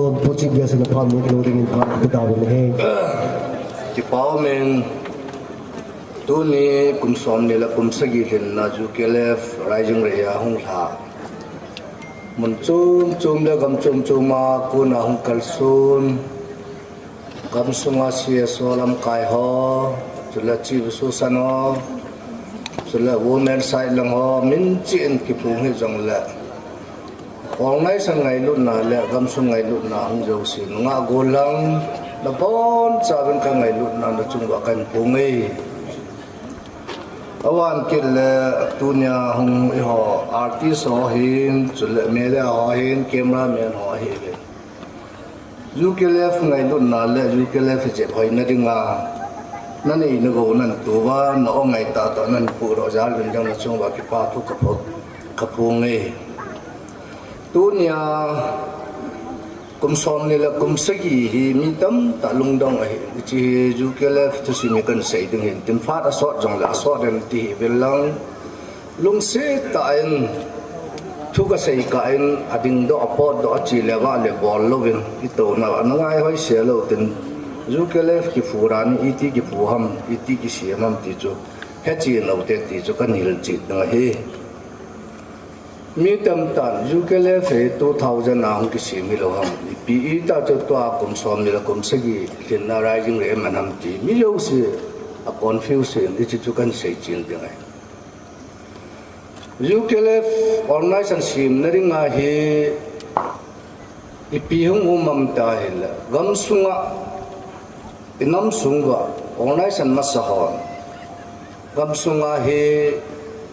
tôn bố chim bia sinh phạm những lô đình in phạm cái đào bên hè chỉ bảo mình tu ni kum som ni la kum sagi hin na ju kelef rising re ya hung tha mun chum le gam chum ma ku na hung kalsun gam sunga sia solam kai ho chula chi su sano chula women side lang ho min chin ki pu he jong la ong nai sang ngai lu na le gam sung ngai lu na hung jo si nga golang la bon cha ben ka ngai lu na na chung wa kan pu ngai awan kil tunya hung ho artist ho hin chule media ho hin cameraman ho hi le UKLF ngai lu na le UKLF je hoi na dinga nani na go nan tu wa no ngai ta to nan pu ro ja lun jang na chung wa ki pa thu ka pu ngai tunya kum som ni la kum sagi hi mi tam ta lung dong ai chi UKLF tu si mi kan sei ding hin tin fa da so jong la so den ti velang lung se ta en thu ka sei ka en ading do apot do chi le wa le bol lovin i to na ngai hoi se lo tin UKLF ki furan iti ki fuham iti ki siamam ti chu he chi no te ti chu kan hil chi na he mi tam tan UKLF 2000 ang ki simi lo ham pi ta chu to kum som ni la kum sagi tin na rising re manam ti mi yo se a confusion ti chu kan sei chin ding ai UKLF organization sim na ring a he ipi hung umam ta hel gam sunga inam sungwa organization masahon gam sunga he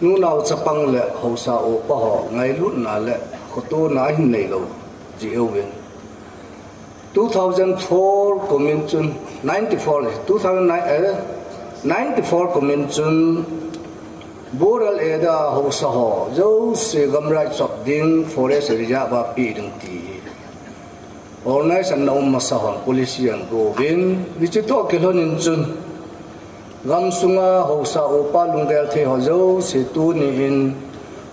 nu nau chapang le hosa o pa ho ngai lut na le khoto na hin nei lo ji euwen 2004 komin chun 94 2009 94 komin chun boral eda hosa ho jo se gam rai chok ding forest area ba pi ding ti organization na masahon polisian govin dichito kelonin chun gam sunga hosa opa lungel the hojo se tu ni in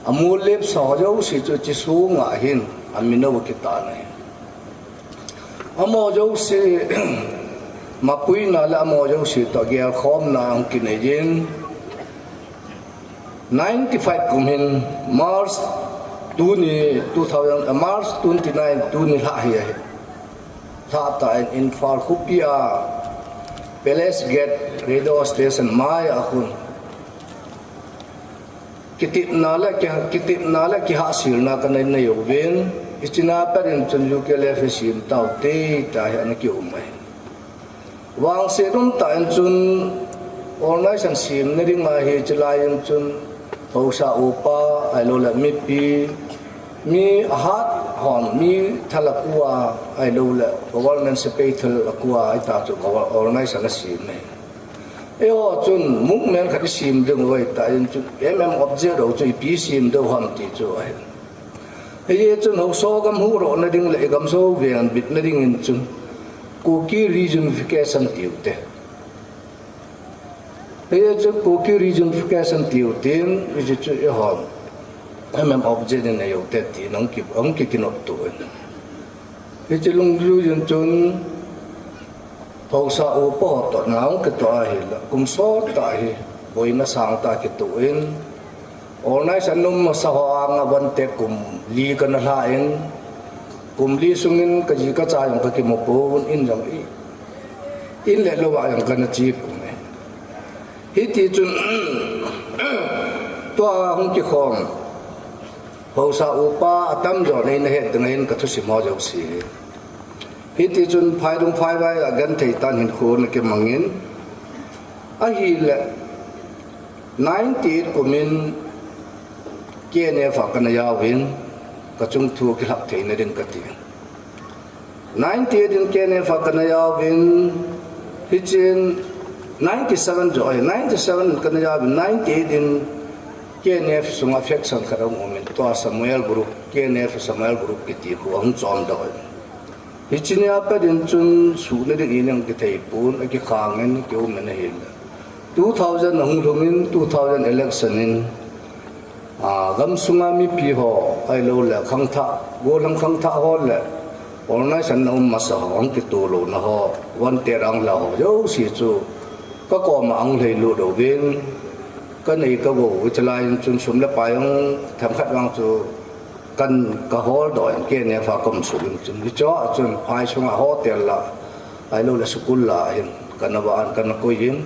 amulep sa hojo se chu chi su nga hin amino kita nai amo jo se mapui na la amo jo se to gel khom na ang kinejin 95 kumin March 2000 March 29 tu ni la hi tha ta in far khupia Palace Gate radio station mai akhun kitip nala ki hasil na kanai na yovin ichina parin chun UKLF sim tau te ta han ki umai wang se rum ta en chun organization sim ne ring ma he chalayan chun hosa upa ailola mi ahat hon mi thalakua ailola government space akua ita chu organization sim ne eo chun movement khat sim ding loi ta in chu object ro chu pi sim do ham ti chu ai ye chun ho so gam hu ro na ding le gam so vean bit na ding in chun Kuki regionification tiute ye chu Kuki regionification tiutin which chu e hon object in ayo te ti nang ki kinot tu ye chu lung lu yun chun Pausa upo to naung ke to ahil kum so ta hi boina sang ta ki tuin onai sanum sa ho anga bante kum li kan la in kum li sungin ka ji ka cha yang ka ki mo pon in jang i in le lo wa yang kan chi kum ne hi ti chun to hong ki khom pausa upa atam jo nei na he tengin ka thu si mo jo si hiti chun phai dung phai vai agan thei tan hin khon ke mangin a hi le 90 komin kene fa kana ya win ka chung thu ki hak thei na den ka ti 90 din kene fa kana ya win hi chin 97 jo 97 kana ya 90 din kene sung affection ka ro moment to Samuel group kene Samuel group ki ti ko ang chom da Hichini apa din chun sune de inang ki taipun ki khangen ki umena hil 2000 hung lungin 2000 election in gam sungami pi ho ai lo la khang tha go lang khang tha ho le organization na masa hong ki tu lo na ho wan te rang la ho yo si chu ka ko ma ang lei lu do vin ka nei ka wo chalai chun sum la pa yong tham khat wang chu kan ka hol do en ke ne fa kom su chun ni cho chun phai chunga hotel la ai lo la school la hin kana ba an kana ko yin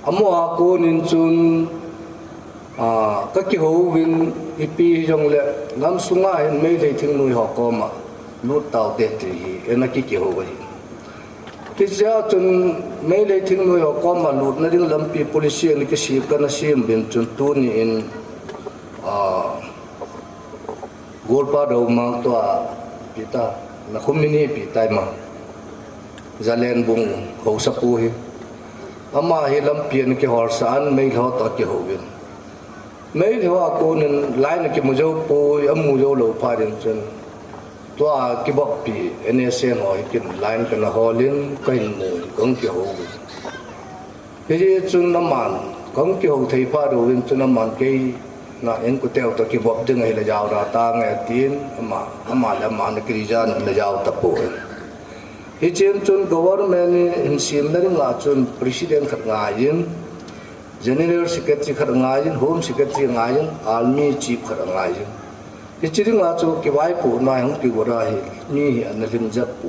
amo a ko nin chun ka ki ho win ipi jong le ngam sunga hin mei dei thing nui ho ko ma lu tao te ti ena ki ho ba hi ti ja chun mei dei thing nui ho ko ma lu na ding lam pi police ni ki si kana sim bin chun tu ni in golpa do mang to pita na khumini pitai ma zalen bung ho sa pu hi ama hi lam pian ki hor san mei lo to ki ho win mấy thứ họ cô nên lái là cái mùa dâu bôi âm mùa dâu lâu phai đến chân toa cái bọc bì anh xem hỏi cái lái cái nó họ lên cái mùi cũng kiểu cái gì chân nó mặn cũng kiểu thấy pha đồ lên chân nó mặn cái là anh có theo tới cái bọc từng ngày là giàu ra ta ngày tiền mà là mặn cái gì ra là giàu tập bộ cái chuyện chân government in sim đó là chân president khát ngài yên General Secretary khát ngài yên, Home Secretary ngài yên, Army Chief khát ngài yên. Cái chuyện là cho cái vai phụ này không cái gọi là mi anh linh giáp phụ.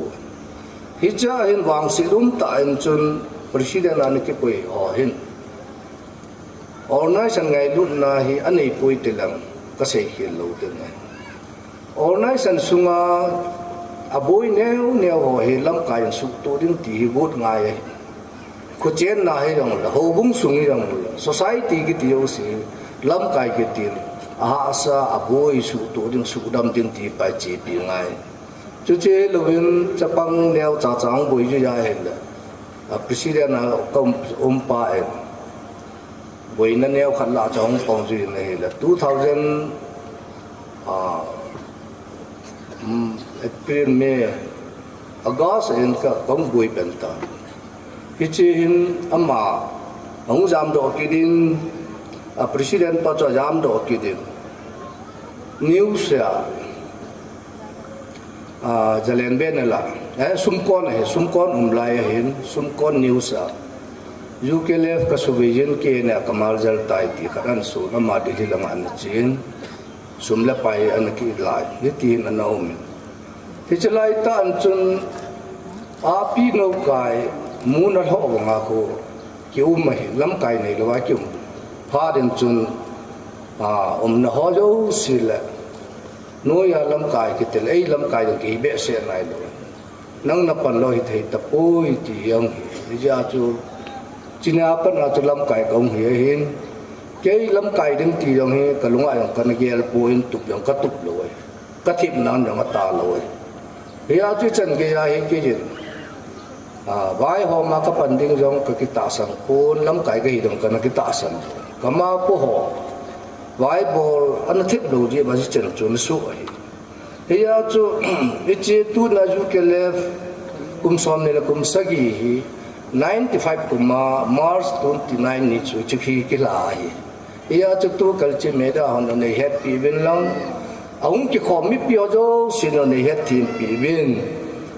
Khi cha hiện vàng sĩ đúng tại chân President anh cái quầy họ hiện. Organization ngày lúc này anh ấy quầy tiền làm cái gì hiện lâu tiền này. Organization sunga aboy neo họ hiện làm cái sự tôi đến tỷ vốn ngài ko chen na he rong la ho bung sungi rong society ki tiyo si lam kai ki tin a sa aboi su to ding su dam ding ti pa chi pi ngai chu che lovin chapang neo cha chang boi ju ya he la president na kom pa e boi na neo khat la chong pong ju ne he la 2000 April May August en ka kom boi pen ta cái chuyện amma ông giám đốc kia din president pa cho giám đốc kia din news jalen ben la sum kon lai hin sum kon news UKLF ka subijin ke na kamal jal tai ti kharan su na ma di lang an chin sum la pai an ki lai ni tin an om ti chalai ta an chun api no kai muốn nó họ bằng ngà cô kiểu mày lắm cái này là vài kiểu phá đến chun nó họ dấu xí lệ nói lắm cái tiền ấy lắm cái được cái bé xe này rồi nắng nắp pan lo thì tập ôi thì ông bây giờ chú chỉ là pan là chú lắm cái công hiền cái lắm cái đến thì ông hi cả lúc ai ông cần cái là bôi tục ông cắt tục rồi cắt thịt năn ông cắt ta rồi bây giờ chú chân cái gì vai ho ma ka panding jong ka kita sang pun lam kai ga hidong kana kita sang kama po ho vai bol an thip lo ji ba ji chen chun su ai ya chu ichi tu na ju ke le kum som ne la kum sagi hi 95 kuma March 29 ni chu chi khi ki la ai ya chu tu kal chi me da hon ne happy win long ông ki khom mi pio jo sin ne het thim pi win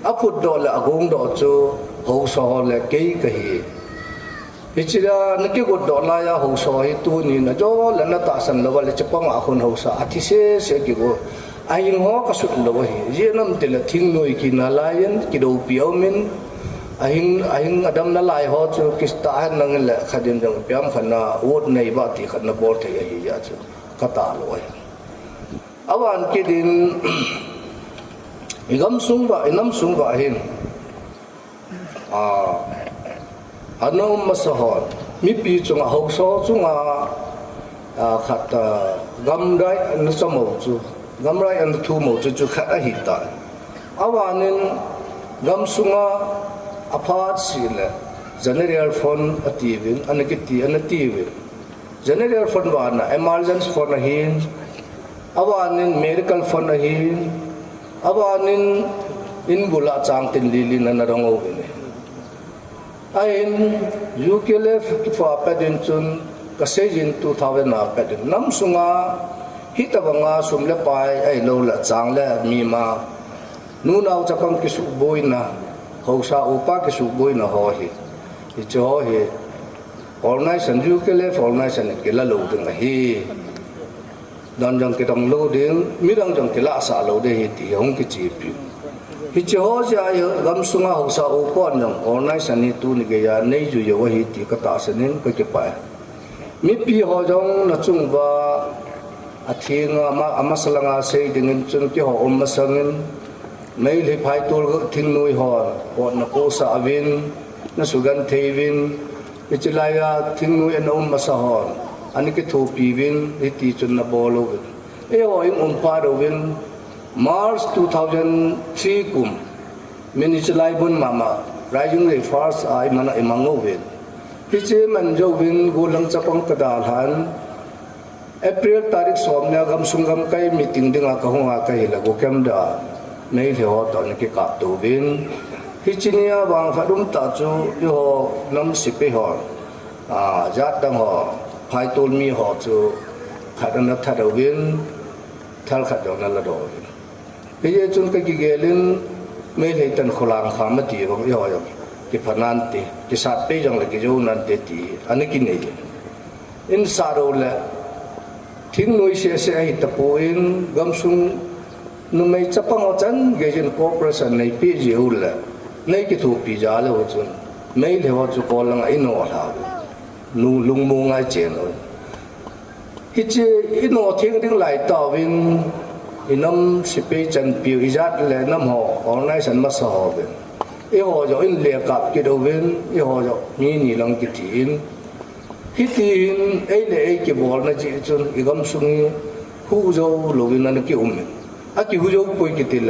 a phut do la agong do chu hậu so là cái thì chỉ là nó cái gột đỏ lai hậu so thì tu ni nó cho là nó tạo sản là vậy chấp bằng akon hậu so thì sẽ cái gột ai họ có sụt là vậy riêng năm thì là thiên nuôi kia là lai cái đầu biểu mình ai adam là lai họ cho cái ta năng là khai đến trong biểu phần là vót này bảo thì khăn là bor thì cái gì chứ cái ta là vậy awan cái đến ngắm xuống vậy hin ano masahon mi pi chung ho so chung khat gam rai an samo chu gam rai an thu mo chu khat a hi ta awanin gam sunga apart sile general fund ativin anakiti anativin general fund wa na emergency fund hin awanin medical fund hin awanin in bula chang tin lili na narango ne ain UKLF fa pedin chun kasejin 2000 na pedin nam sunga hitabanga sumle pai ai lo la chang le mi ma nu nau chapang ki su boina hausa upa ki su boina ho hi cho hi organization ju ke le organization ke la lo ding hi dan jang ke dong lo ding mi dang jang ke la sa lo de hi ti hong ki chi pi hi cho ja gam sunga hausa upa jang organization ni tu ni ge ya nei ju yo hi ti ka ta sanin ka ke pa mi pi ho jong na chung ba athinga ama salanga sei dingin chung ki ho om masangin mấy lễ phái tôi có thinh nuôi họ còn là cô xã viên nó số gần thầy viên cái chỉ là thinh nuôi anh ông mà xã họ anh cái thổ pi viên thì tí chân là bò lâu viên ấy họ ông phá đầu viên March 2003 cùng mình chỉ lại bốn mà rising the first ai mà nó mang ngô viên cái chỉ mình dâu viên gồm lăng chấp ông cái đàn hắn April tarik som na gam sungam kai meeting dinga ka hunga kai la go kem da nei le ho ton ki ka tu vin hi chinia wang fa dum ta chu yo nam si pe ho jat dang ho phai tol mi ho chu khat na tha do vin thal khat do na la do hi ye chun ka ki gelin mei le tan kholang kha ma ti ho yo ki phanan ti ki sat pe jang le ki jo nan te ti ani ki nei in sa ro la thing noi se ai tapoin gamsung nu mai chapang o chan gejin corporation nei pi jiul la nei ki thu pi ja le ho chun mai le ho chu ko lang ai no la nu lung mo ngai chen oi hi che ino thing ding lai ta win inam si pe chan pi izat le nam ho organization ma sa ho ben e ho jo in le kap ki do win e ho jo ni ni lang ki tin hitin ai le ai ki bol na chi chun igam sungi hu jo lovin na ki a ki hu jo poi ki til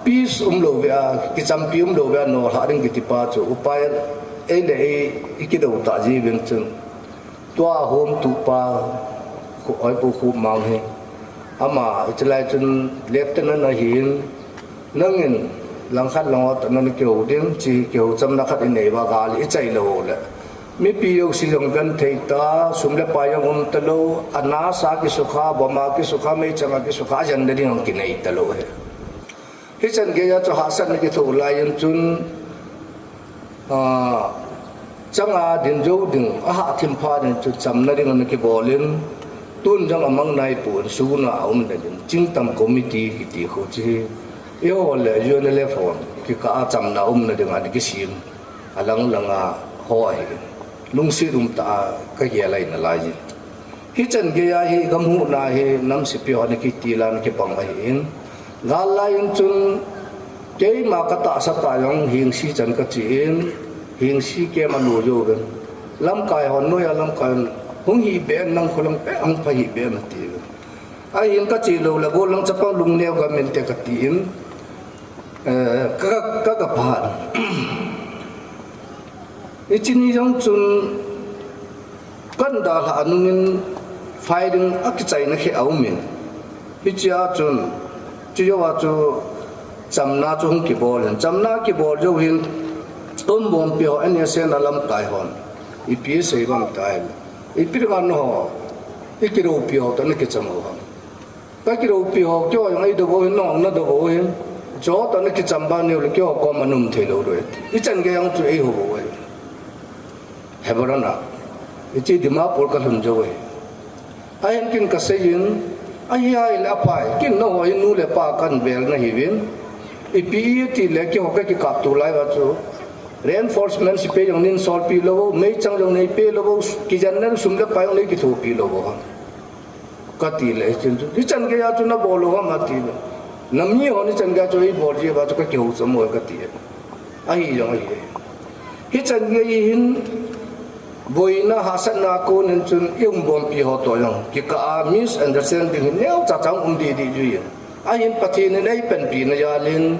peace lo bia ki champion lo bia no ha ring ki ti pa chu upai ai le ai ki do ta ji ben chun tua hom tu pa ko ai pu khu mang he ama chlai chun lep tan na hin nangin lang khat long ta na ki ho ding chi ki ho cham na khat nei ba ga li chai lo le mi piyo si jong gan theita sumle payong talo ana sa ki sukha bama ki sukha me changa ki sukha jan de ding ki nei talo he hi chan ge ya cho hasan ki thu lai yan chun changa din jo ding a ha thim pha den chu cham na ding ki bolin tun jang amang nai pu su na om de din ching tam committee ki ti kho chi yo le yo le phone ki ka cham na om na ding an ki sim alang langa ho ai lung si rum ta ka ye lai na lai ji hi chan ge ya hi gam hu na hi nam si pi on ki ti lan ki pang ai in ga lai in chun ke ma ka ta sa ta yong hing si chan ka chi in hing si ke ma lu jo gan lam kai hon no ya lam kai hung hi be nang kholang pe ang pha hi be na ti ai in ka chi lo la go lang chapang lung neo ga men te ka ti in ka pa ichini jong chun kan da ha anungin fighting akchai na khe aumin hichia chun chiyo wa chu chamna chu hung ki bol chamna ki bol jo hin tom bom pio anya sen alam tai hon ipi se bam tai ipi gan ho ikiro pio ta na ke chamo ha ka kiro pio kyo yang ai do bo no na do bo hin jo ta na ke chamba ne le kyo ko manum thelo ro ichan ge yang chu ei ho bo hebarana ichi dimapur ka hunjo we ayan kin kasayin ayai la pai kin no hoi nu le pa kan bel na hiwin ipi ti le ki hoka ki kap tu lai wa chu reinforcement si pe yong nin sol pi lo mei chang jong nei pe lo ki jan na sum le pa yong nei ki thu pi lo ha ka ti le chen chu ki chan ge ya chu na bo lo ha ma ti nam ni ho ni chan ga chu i bo ji ba chu ka ki hu sam mo ka ti ai yong ai hi chan ge hin boina hasan na ko nen chun yung bom pi ho to yong ki ka misunderstanding neo cha chang di di ju yin a yin pathi ne nei pen pi na ya lin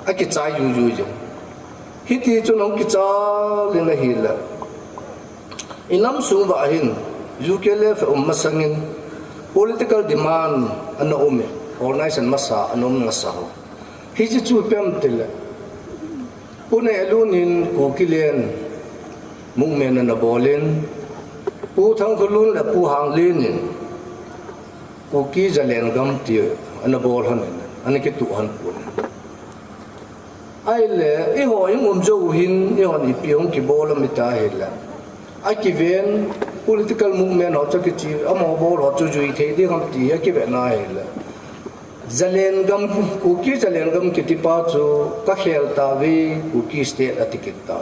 a ki cha yu yu ju hi ti chun ong ki cha lin la hi la inam sung ba hin UKLF masangin political demand ano ome organization masa anom nga sa ho hi chi chu pem tel pune elunin ko kilen mung men na bolin pu thang khulun la pu hang lin ko ki jalen gam ti ana bol han anh cái tụ hành cuốn ai lẽ ý họ những ông dâu hin ý họ đi piong cái bố làm ta hết là ai cái viên political movement họ cho cái gì ông họ bố họ cho duy thế đi không thì cái việc này là Zalen gam cookie Zalen gam kitipa cho các hel ta vi cookie state atiket ta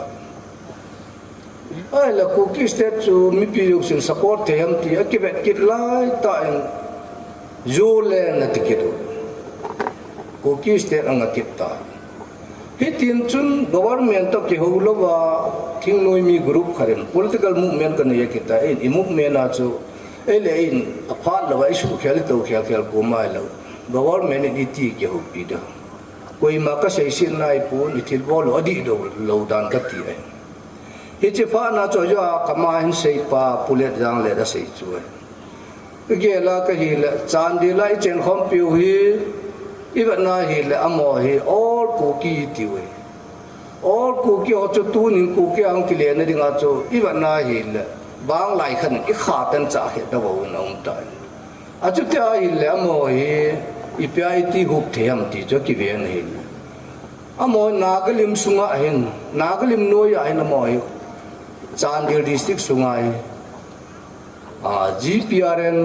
ai là cookie state cho mi piu sin support thế ham thì cái việc kit lai ta Zule atiket cookie state ang akit ta hitin chun government to ke holo wa thing noi mi group kharen political movement kan ye kita in movement a chu ele in aphat lawa isu khel to khel ko mai lo government ni ti ke ho pi da koi ma ka sei sin nai pu ni thil bo lo adi do lo dan ka ti ai he che fa na cho ya ka ma hin sei pa pulet jang le da sei chu ai ke la ka hi la chan di lai chen khom piu hi even na hi le amo hi all cookie ti we all cookie ho chu tu nin cookie ang ki le na ding a chu even na hi le bang lai khan i kha tan cha he da bo na um ta a chu ta hi le amo hi i pi ti hup the am ti cho ki ven hi amo nagalim sunga hin nagalim no ya hin amo hi Chandel district sunga hi GPRN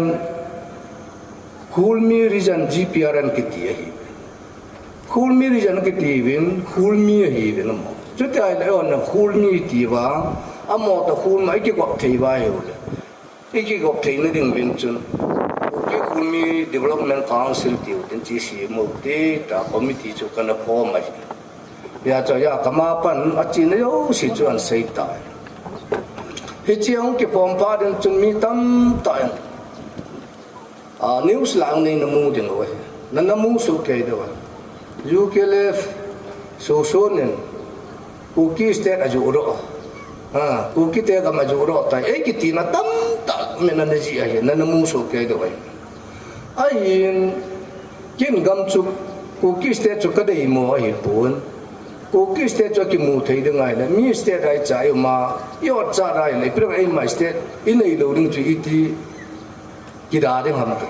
Khulmi region GPRN ki ti hi Khulmi region ki ti win Khulmi hi win amo chu ta le on Khulmi ti wa amo ta khul mai ki gop thei ba hi le ki gop thei na ding win chun ki Khulmi development council ti tin chi si mo te ta committee chu kana form mai ya cho ya kama pan a chin yo si chuan sei ta hi chiang ki form pa den chun mi tam ta news lang nei na mu ding oi na mu su ke do UKLF so so nen cookie state aju ro cookie te ka maju ro ta e ki ti na tam ta me na ji ai na mu su ke do ai ai kin gam chu cookie state chu ka dei mo ai pun cookie state chu ki mu thei de ngai na mi state ai cha yo ma yo cha rai le pre ai ma state in nei lo ding chu i ti ki da de ham ta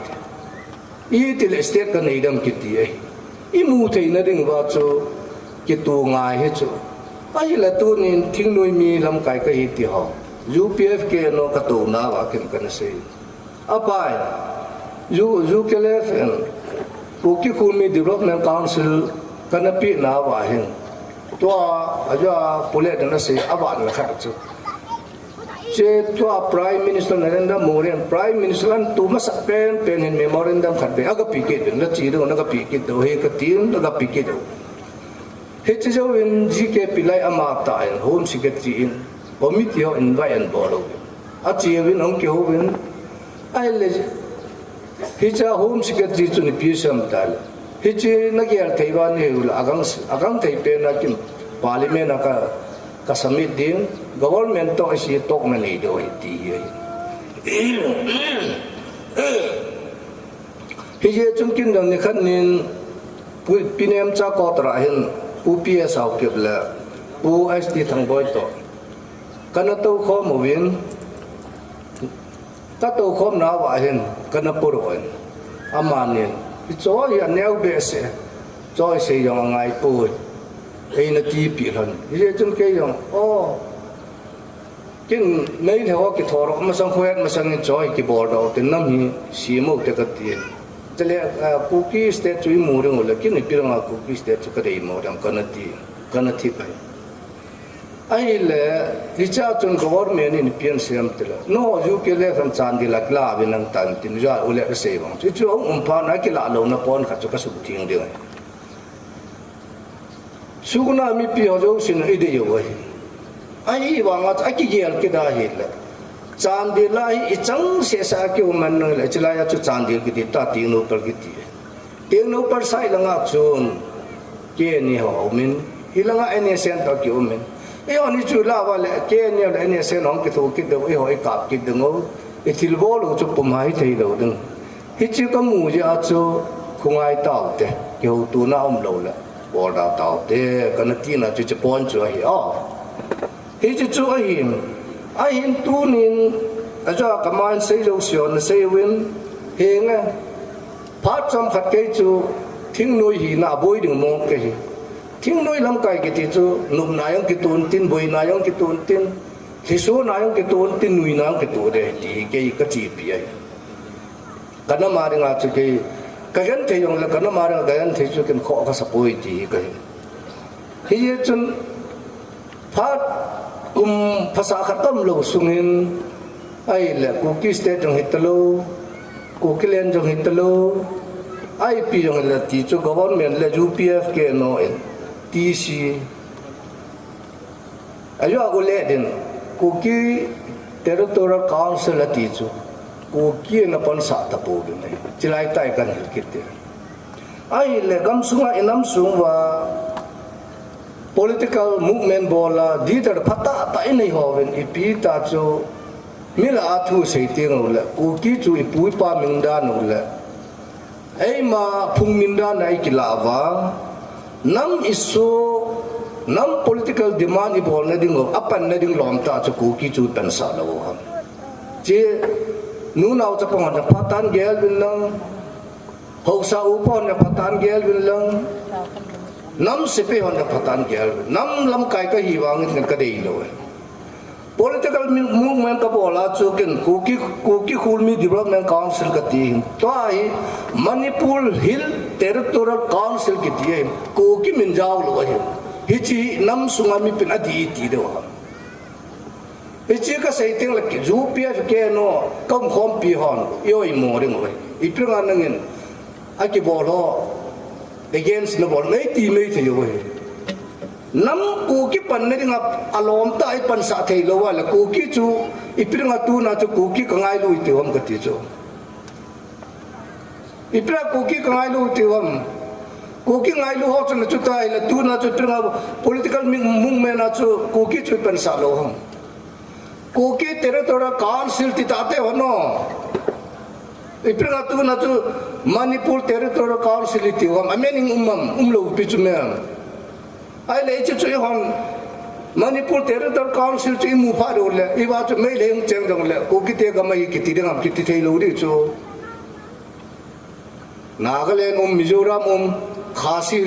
i ti le state ka nei dam ki ti ai i mu thei na ding ba chu ki tu ngai he chu ai la tu nin thing noi mi lam kai ka hi ti ho UPF ke no ka tu na wa kin kan se apai UKLF Cookie Khulmi Development Council kana pi na wa hin to aja pole na se aban la khat chu che to Prime Minister Narendra Modi Prime Minister an tu ma sa pen in memorandum khat be aga pi ke na chi do na ga pi ke do he ka tin na ga pi ke do he che jo in GK pilai ama ta in home secretary in committee ho invite and bolo a chi win ong ke ho win ai le hi cha home secretary chu ni pi sam tal hi chi na ge ar thei ban he ul agang thei pe na kim parliament ka submit din government to si tok na nei do ti hi je chung kin dang ni khan nin pinem cha ko tra hin UPS au ke la UST thang boy to kana to kho mo win ta to khom na wa hin kana puroi amanin cho ya neu be se cho se yong ngai pui ei na ti pi han ye chung ke yong kin nei le ho ki thor ma sang khoet ma sang choi ki bor do tin nam hi si mo te ka ti chale cookie state chui mu reng le kin ni pi rang cookie state chu ka dei mo dam kana ti pai ai le richa chun government in pian siam tela no ju ke le fan chan di lak la bin nang tan tin ja ule ka sei bang chu pa na ki la lo na pon kha chu ka su thing de suguna mi pi ho jo sin ai de yo ai wang a ki gel ki da hi le chan di la hi chang se sa ki man no le chila ya chu chan di ki ti ta ti no par ki ti ting no par sai la nga chun ke ni ho min hilanga ene sen ta ki min e oni chu la wa le ke ni le ene sen hong ki thu ki de e ho e kap ki de ngo e thil bo lo chu pum hai thei lo ding hi chi ka mu ja chu khungai taw te ki ho tu na om lo la bo da taw te kana ti na chu pon chu hi hi chu ai hin tu nin aja kaman sei lo sion sei win he nga phat chom khat ke chu thính nuôi hi na bôi đừng mong cái thính nuôi lắm cái thì chú nụm nai ông cái tuần tin bôi nai ông cái tuần tin thì số nai ông cái tuần tin nuôi nai ông cái tuần đấy thì cái gì bị ấy cái nó mà đi ngã chú cái gắn thì dùng là cái nó mà cái gắn thì chú cái khó cái sập bôi thì cái thì chân phátภาษาขัดต้มโลสุงินไอ้แหละกูกิสเตจงฮิตโลกูกิเลนจงฮิตโลไอ้ปีจงละตีจูกบอนเมนละ UPF เกโนเอ็นทีซีอายุกูเล่ดินกูกิ territorial council ละตีจูกูกินปนสาตะปูดินจิไลไตกันฮิกิตไอ้แหละกำสุงอินำสุงว่าpolitical movement bola di tar phata ta nei hoven ipi ta chu mila athu seiting ula ku ki chu ipui pa mingda nula ei ma phung minda nai kilawa nam iso nam political demand I bol na ding apan na ding lom ta chu ku ki chu tan sa lo ha che nu naw cha pong na phatan gel bin lang ho sa upon na phatan gel bin lang nam sipe hon phatan gel nam lam kai ka hi wang ngan ka dei lo political movement ka bola chukin kuki khulmi development council ka ti to ai manipur hill territorial council ki ti kuki min jaw lo hi chi nam sungami pin adi ti do hi chi ka saiting la ki ju pf ke no kom khom pi hon yoi mo ring oi ipringa nangin aki bolo against the ball mấy team mấy thì rồi nắm cô cái phần này ngập alom tại phần xã thầy lâu là cô cái chú ít ngập tu na chú cô cái cái ngay lui tiêu ham cái tí chú ít cô cái ngay lui tiêu ham cô cái ngay lui họ cho nó chú tay là tu na chú ngập political movement na chú cô cái chú phần xã lâu ham cô cái territorial council thì ta thế nó ipringa tu na tu Manipur territorial council ti wa amening umlo pichumem ai le chu hon Manipur territorial council chu mu pha do le iwa chu mai le cheng dong le ko ki te ga mai ki ti dang ki ti thei lo ri chu Nagaland Mizoram Khasi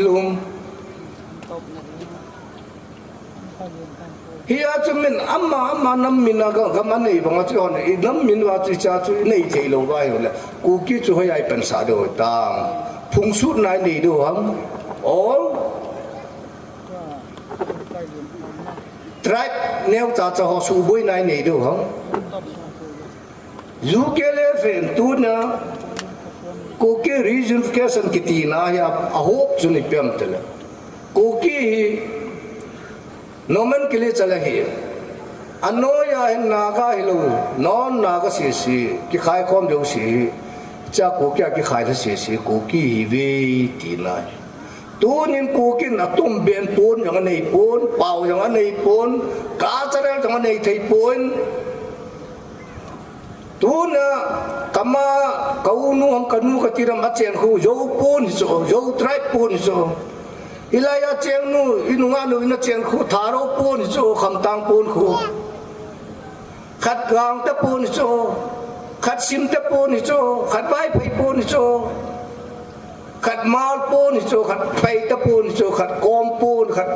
hiya chumin amma nam mina ga manei banga chu on nam min wa chu cha chu nei thei lo ba yo la ku ki chu hoi ai pen sa do ta phung sut nai nei do ham all tribe neo cha cha ho su boi nai nei do ham ukele fen tu na ko ke reunification ki ti na ya a hop chu ni pem tele ko ki nomen ke liye चला ही अनो या नागा हिलो नॉन नागा सीसी कि खाए कौन जो सी चा को क्या कि खाए था सीसी को की वे तीना तो निन को कि न तुम बेन पोन जंग नहीं पोन पाव जंग नहीं पोन काचरे जंग नहीं थे पोन तो न कमा कौनु हम कनु कतिरम अच्छे को जो पोन जो ट्राइब पोन जो ilaya cheng nu inunga nu ina cheng khu tharo pon cho kham tang pon khu khat gang ta pon cho khat sim ta pon cho khat bai phai pon cho khat mal pon cho khat phai ta pon cho khat kom pon khat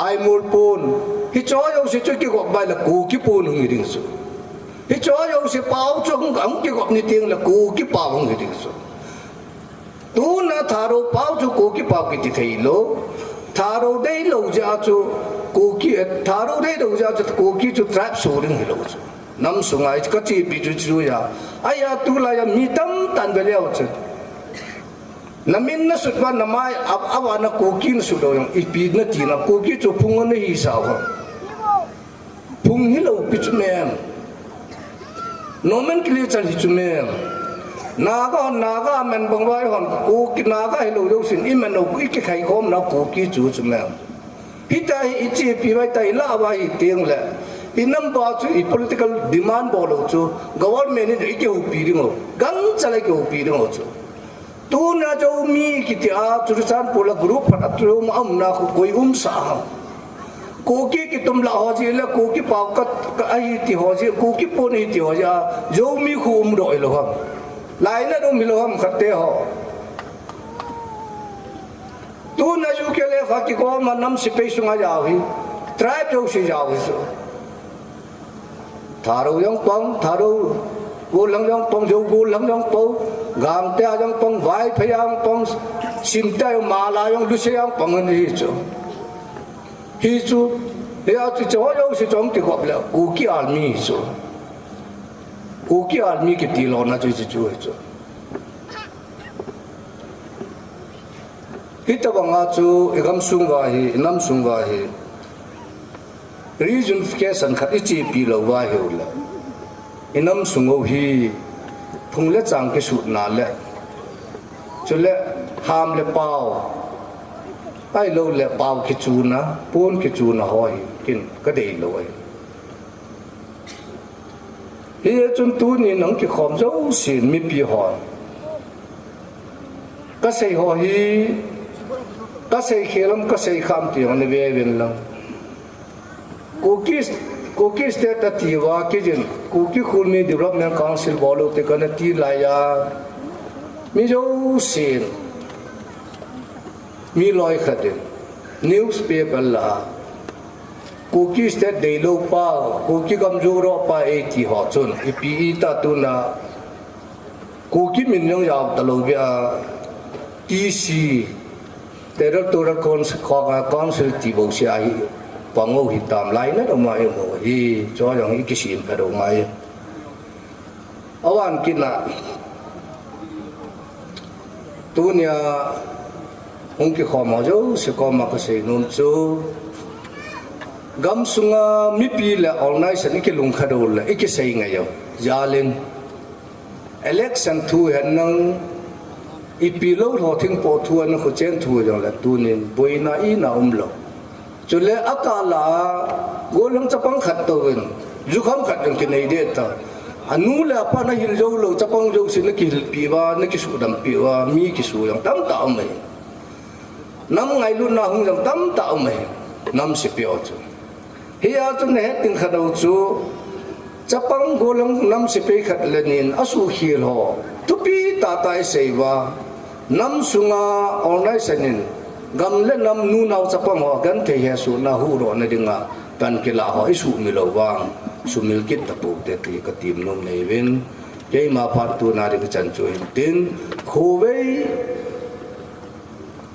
ai mul pon hi cho yo se cho ki gok bai la ku ki pon ngi ding so hi cho yo se pau cho ngam ki gok ni ting la ku ki pau ngi ding so tu na tharo pau chu ko ki pau ki ti thei lo tharo dei lo ja chu ko ki tharo dei lo ja chu ko ki chu trap so ring lo chu nam sungai ka chi bi chu ya aya tu la ya mi tam tan be leo chu namin na sutwa na mai awa na ko ki na su do yang ipi na ti na ko ki chu phung na hi sa ho phung hi lo pi chu mem nomen clear chal hi chu mem naga men bangwai hon ku ki naga hello do sin imen no ku ki khai khom na ku ki chu chu me hitai ichi pi bai tai la ba hi teng le inam ba chu political demand bolo chu government ni ke u pi ringo gang chale ke u pi ringo chu tu na jo mi ki ti a chu san pola group phat atru ma am na ku koi sa ku ki tum la ho ji le ku ki pa ka ai ti ho ji ku ki po ni ti ho ja jo mi khu um roi lo ha lại nó đâu milo ham khát tê họ tu na ju ke le fa ki ko ma nam si pe sunga ya hi tribe jo si ya hi so tharo yang pong tharo go lang yang pong jo go lang yang pong gam te yang pong vai phe yang pong sim te ma la yang lu se yang pong ni hi chu ya tu cho yo si chong ti ko la ku ki army so ku ki army ki ti lo na chu chu chu hita banga chu egam sunga hi nam sunga hi reunification khat ichi pi lo wa he ula inam sungo hi phungle chang ke su na le chule ham le pau ai lo le pau ki chu na pon ki chu na hoi kin ka dei lo ai hi chun tu ni nang ki khom zo sin mi pi hon ka sei ho hi ka sei khelam ka sei kham ti on le ve ven lang Cookie State at Tiwa Kijin, Cookie Kulmi Development Council Bolo Tekanati Laya Mijo Sin Miloy Kadin Newspaper La Cookie State Delo Pa Cookie Gamjuro Pa 80 Hotsun Ipi Tatuna Cookie Minyong Yaw Talobia TC Territorial Council Tibo Siahi Pango hitam lain na rumah mo hi cho yang ikisim ka rumah awan kina tunya ungki khoma jo se koma ka se nun chu gam sunga mi pi la organization ki lung khadol la iki sei ngayo jalin election thu han nang ipilo ho thing po thu an ko chen thu jo la tunin boina I na umlo chule akala golang chapang khat tawin jukham khat jang kinai de ta anu la pa na hil jo lo chapang jo sin ki hil piwa na ki su dam piwa mi ki su yang tam ta mai nam ngai lu na hung jang tam ta mai nam si pio chu hi a chu ne tin khadau chu chapang golang nam si pe khat lenin asu hil ho tupi ta tai seiwa nam sunga organization gam le nam nu nau chapam ho gan the he su na hu ro na dinga kan ke la ho isu mi lo wang su mil kit ta pu te ti ka tim nom nei wen ke ma phat tu na ri chan chu tin kho wei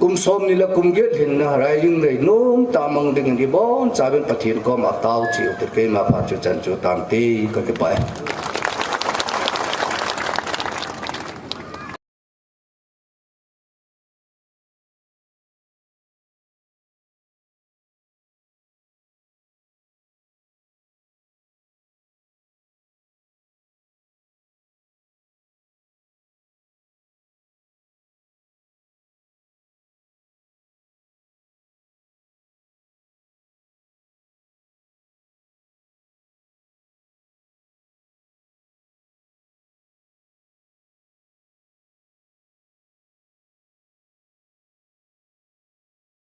kum som ni la kum get hin na rai jing nei nom ta mang ding di bon cha ben pathin ko ma tau chi te ke ma phat chu chan chu tam ti ka ke pa